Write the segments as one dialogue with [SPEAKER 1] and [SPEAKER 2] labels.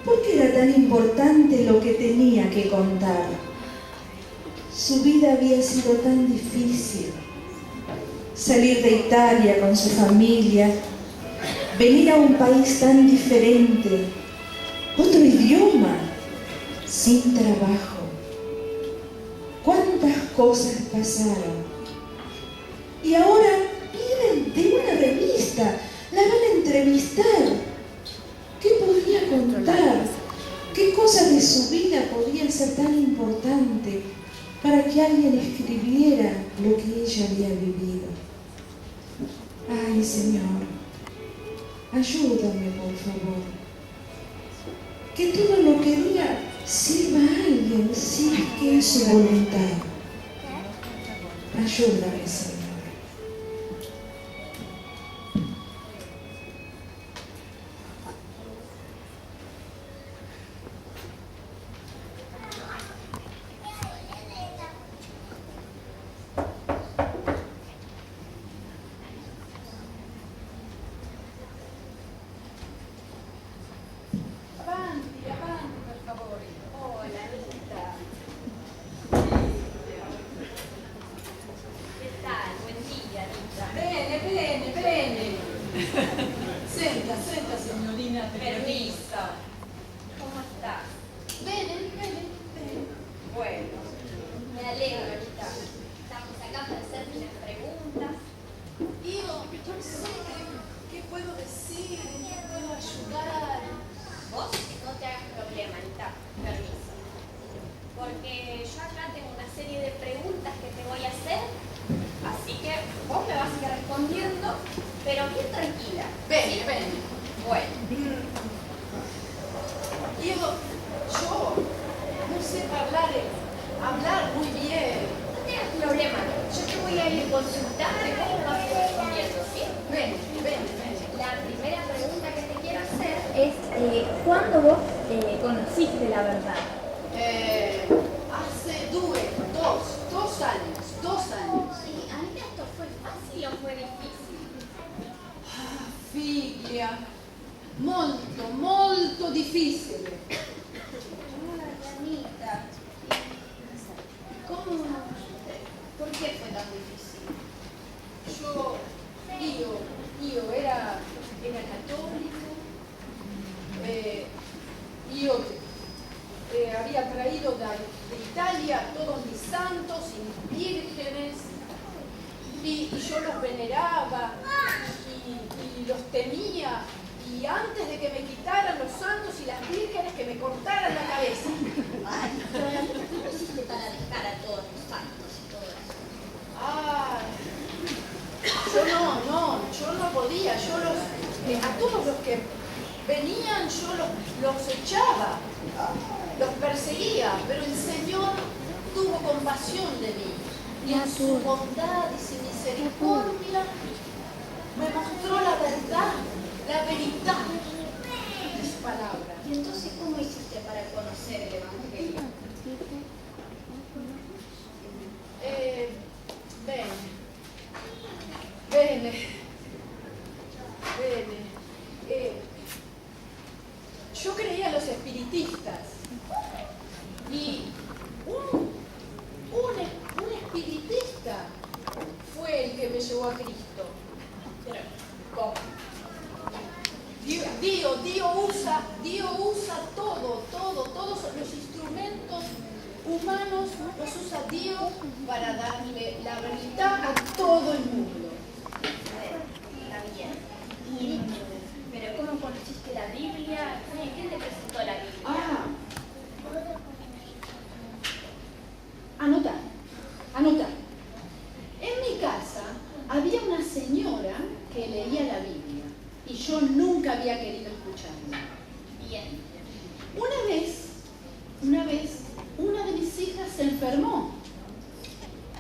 [SPEAKER 1] ¿Por qué era tan importante lo que tenía que contar? Su vida había sido tan difícil. Salir de Italia con su familia, venir a un país tan diferente, otro idioma, sin trabajo. ¿Cuántas cosas pasaron? Y ahora viven de una revista, la van a entrevistar. ¿Qué podía contar? ¿Qué cosas de su vida podían ser tan importante para que alguien escribiera lo que ella había vivido? Ay, Señor, ayúdame, por favor. Que todo lo que diga sirva a alguien, si es que es su voluntad. Ayúdame, Señor.
[SPEAKER 2] ¿Cuándo vos conociste la verdad?
[SPEAKER 3] Hace dos años.
[SPEAKER 2] ¿Y a mí esto fue fácil o fue difícil?
[SPEAKER 3] Figlia, molto difficile.
[SPEAKER 2] Anita,
[SPEAKER 3] ¿Cómo? ¿Por qué fue tan difícil? Io era cattolico, io había traído de Italia todos mis santos y mis vírgenes, y yo los veneraba y los temía, y antes de que me quitaran los santos y las vírgenes, que me cortaran la cabeza.
[SPEAKER 2] ay, pero ¿qué hiciste para dejar a todos los santos y todo eso?
[SPEAKER 3] Yo no podía, a todos los que venían yo los echaba, los perseguía, pero el Señor tuvo compasión de mí y en su bondad y su misericordia me mostró la verdad, la veridad de su palabra.
[SPEAKER 2] ¿Y entonces cómo hiciste para conocer el Evangelio?
[SPEAKER 3] Yo creía en los espiritistas y un espiritista fue el que me llevó a Cristo.
[SPEAKER 2] Pero, ¿cómo?
[SPEAKER 3] Dios usa todos los instrumentos humanos los usa Dios para darle la verdad a todo el mundo.
[SPEAKER 2] Está bien. Pero ¿cómo conociste la Biblia? ¿Quién te presentó la Biblia?
[SPEAKER 3] Anota. En mi casa había una señora que leía la Biblia y yo nunca había querido escucharla.
[SPEAKER 2] Bien.
[SPEAKER 3] Una vez, una de mis hijas se enfermó.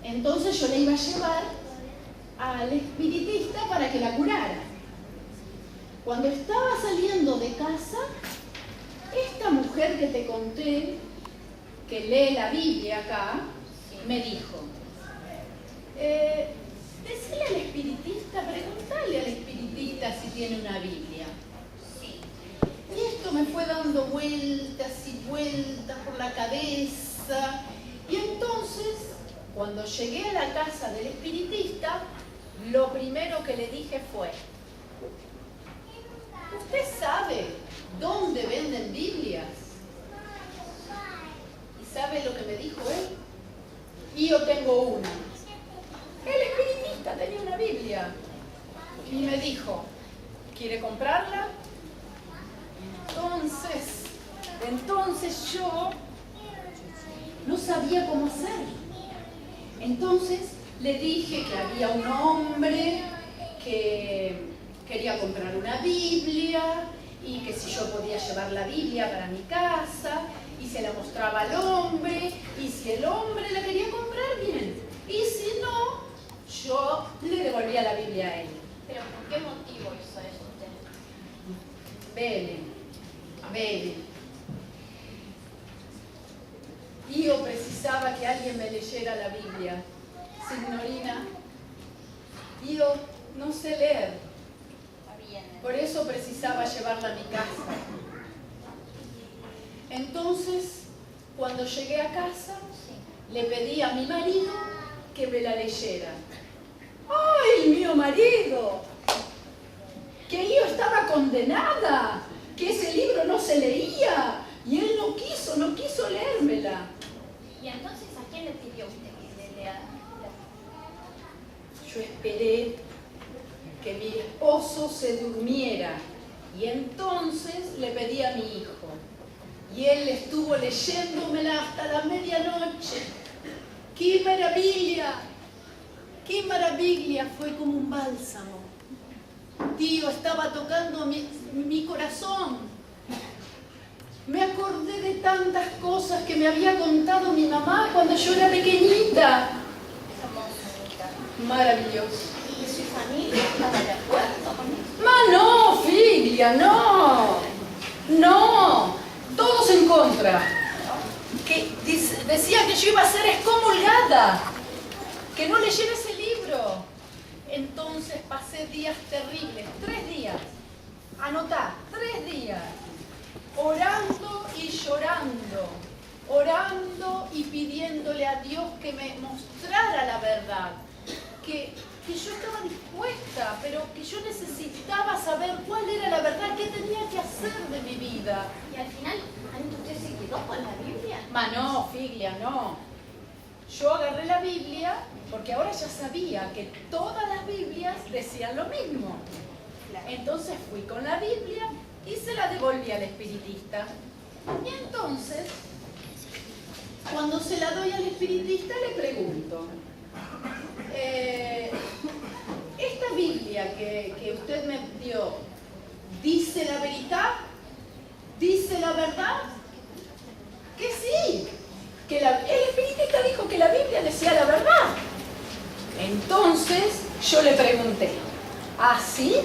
[SPEAKER 3] Entonces yo le iba a llevar al espiritista para que la curara. Cuando estaba saliendo de casa, esta mujer que te conté, que lee la Biblia acá, me dijo, decile al espiritista, preguntale al espiritista si tiene una Biblia.
[SPEAKER 2] Sí.
[SPEAKER 3] Y esto me fue dando vueltas vueltas por la cabeza. Y entonces, cuando llegué a la casa del espiritista, lo primero que le dije fue: ¿usted sabe dónde venden Biblias? ¿Y sabe lo que me dijo él? Y yo tengo una. El espiritista tenía una Biblia. Y me dijo: ¿quiere comprarla? Entonces yo no sabía cómo hacer. Entonces le dije que había un hombre que quería comprar una Biblia y que si yo podía llevar la Biblia para mi casa, y se la mostraba al hombre, y si el hombre la quería comprar, bien. Y si no, yo le devolvía la Biblia a él.
[SPEAKER 2] ¿Pero por qué motivo hizo eso usted?
[SPEAKER 3] Bene. Io precisava che alguien me leyera la Biblia. Signorina, io non sé leer. Por eso precisaba llevarla a mi casa. Entonces, cuando llegué a casa, le pedí a mi marido que me la leyera. ¡Ay, mio marido! Que yo estaba condenada, que ese libro no se leía, y él no quiso leérmela.
[SPEAKER 2] ¿Y entonces a quién le pidió usted que le lea?
[SPEAKER 3] Yo esperé que mi esposo se durmiera, y entonces le pedí a mi hijo. Y él estuvo leyéndomela hasta la medianoche. ¡Qué maravilla! ¡Qué maravilla! Fue como un bálsamo. Dios estaba tocando mi corazón. Me acordé de tantas cosas que me había contado mi mamá cuando yo era pequeñita. Maravilloso.
[SPEAKER 2] ¿Y su familia estaba de acuerdo con eso?
[SPEAKER 3] ¡Ma no, figlia, no! ¡No! Todos en contra. Que decía que yo iba a ser excomulgada, que no leyera ese libro. Entonces pasé días terribles, 3 días. Anotá, 3 días. Orando y llorando. Orando y pidiéndole a Dios que me mostrara la verdad. Que yo estaba dispuesta, pero que yo necesitaba saber cuál era la verdad, qué tenía que hacer de mi vida.
[SPEAKER 2] Y al final, Anita, ¿usted se quedó con la Biblia?
[SPEAKER 3] Ma no, figlia, no. Yo agarré la Biblia porque ahora ya sabía que todas las Biblias decían lo mismo. Entonces fui con la Biblia y se la devolví al espiritista. Y entonces, cuando se la doy al espiritista, le pregunto: ¿esta Biblia que usted me dio dice la verdad? ¿Dice la verdad? Que sí. Que el espiritista dijo que la Biblia decía la verdad. Entonces yo le pregunté: ¿ah, sí?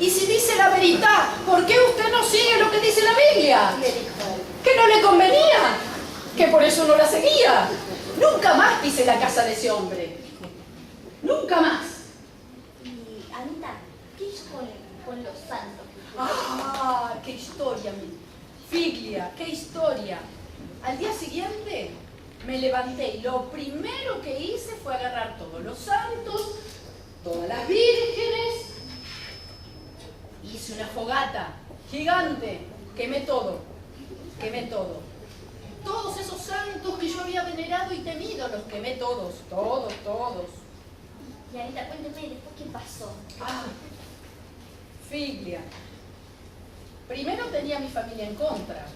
[SPEAKER 3] Y si dice la verdad, ¿por qué usted no sigue lo que dice la Biblia?
[SPEAKER 2] Le dijo él.
[SPEAKER 3] Que no le convenía, que por eso no la seguía. Nunca más pise la casa de ese hombre. Nunca más.
[SPEAKER 2] Y Anita, ¿qué hizo con los santos?
[SPEAKER 3] ¡Ah, qué historia, mi figlia! ¡Qué historia! Al día siguiente me levanté y lo primero que hice fue agarrar todos los santos, todas las vírgenes. Hice una fogata gigante, quemé todo. Todos esos santos que yo había venerado y temido, los quemé todos.
[SPEAKER 2] Y Anita, cuénteme después qué pasó.
[SPEAKER 3] Ah, figlia. Primero tenía a mi familia en contra.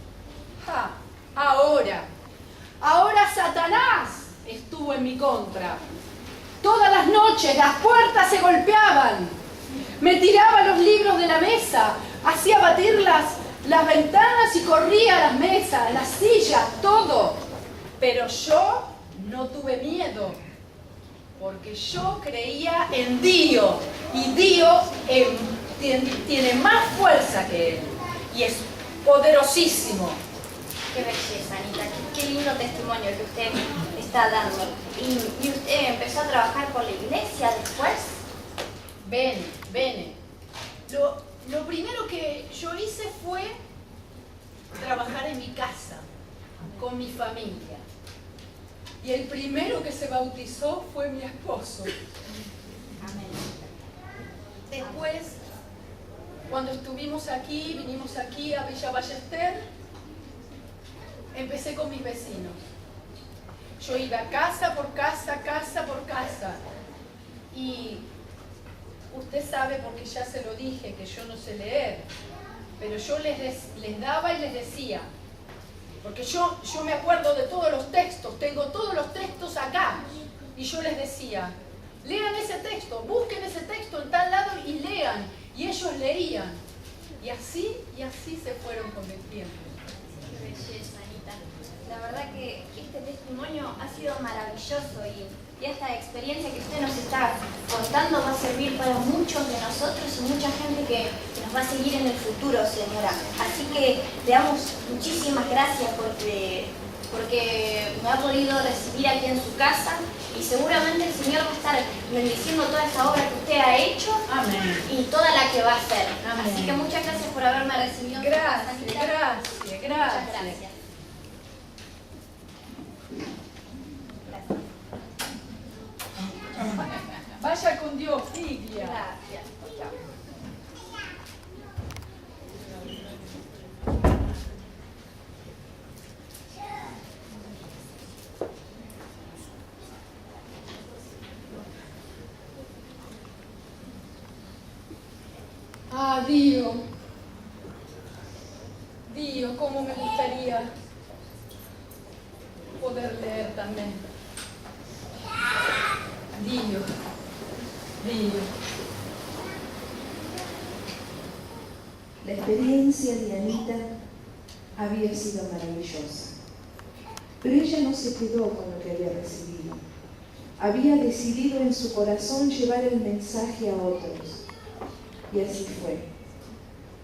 [SPEAKER 3] Ahora Satanás estuvo en mi contra. Todas las noches las puertas se golpeaban. Me tiraba los libros de la mesa, hacía batir las ventanas y corría a las mesas, las sillas, todo. Pero yo no tuve miedo, porque yo creía en Dios. Y Dios tiene más fuerza que Él. Y es poderosísimo.
[SPEAKER 2] Qué belleza, Anita, qué lindo testimonio que usted está dando. ¿Y usted empezó a trabajar por la iglesia después?
[SPEAKER 3] Bene. Lo primero que yo hice fue trabajar en mi casa, con mi familia. Y el primero que se bautizó fue mi esposo. Después, cuando estuvimos aquí, vinimos aquí a Villa Ballester, empecé con mis vecinos. Yo iba casa por casa, casa por casa. Y usted sabe, porque ya se lo dije, que yo no sé leer, pero yo les daba y les decía, porque yo me acuerdo de todos los textos, tengo todos los textos acá, y yo les decía, lean ese texto, busquen ese texto en tal lado y lean, y ellos leían, y así se fueron convirtiendo.
[SPEAKER 2] Qué belleza, Anita. La verdad que este testimonio ha sido maravilloso y esta experiencia que usted nos está contando va a servir para muchos de nosotros y mucha gente que nos va a seguir en el futuro, señora. Así que le damos muchísimas gracias porque me ha podido recibir aquí en su casa y seguramente el Señor va a estar bendiciendo toda esa obra que usted ha hecho.
[SPEAKER 3] Amén.
[SPEAKER 2] Y toda la que va a hacer.
[SPEAKER 3] Amén.
[SPEAKER 2] Así que muchas gracias por haberme recibido en su casa, Anita.
[SPEAKER 3] Gracias.
[SPEAKER 2] Muchas gracias.
[SPEAKER 3] Vaya con Dios, Lidia.
[SPEAKER 2] Gracias. Chao.
[SPEAKER 3] Ah, Dio, cómo me gustaría poder leer también. Dio.
[SPEAKER 1] La experiencia de Anita había sido maravillosa, pero ella no se quedó con lo que había recibido. Había decidido en su corazón llevar el mensaje a otros. Y así fue.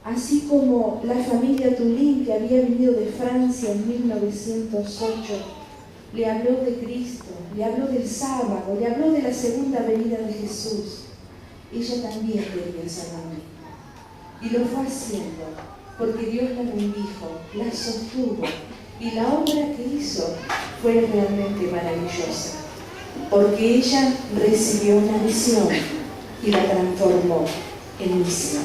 [SPEAKER 1] Así como la familia Tulin, que había venido de Francia en 1908, le habló de Cristo, le habló del sábado, le habló de la segunda venida de Jesús. Ella también quería ser la misma. Y lo fue haciendo, porque Dios la bendijo, la sostuvo, y la obra que hizo fue realmente maravillosa, porque ella recibió una visión y la transformó en misión.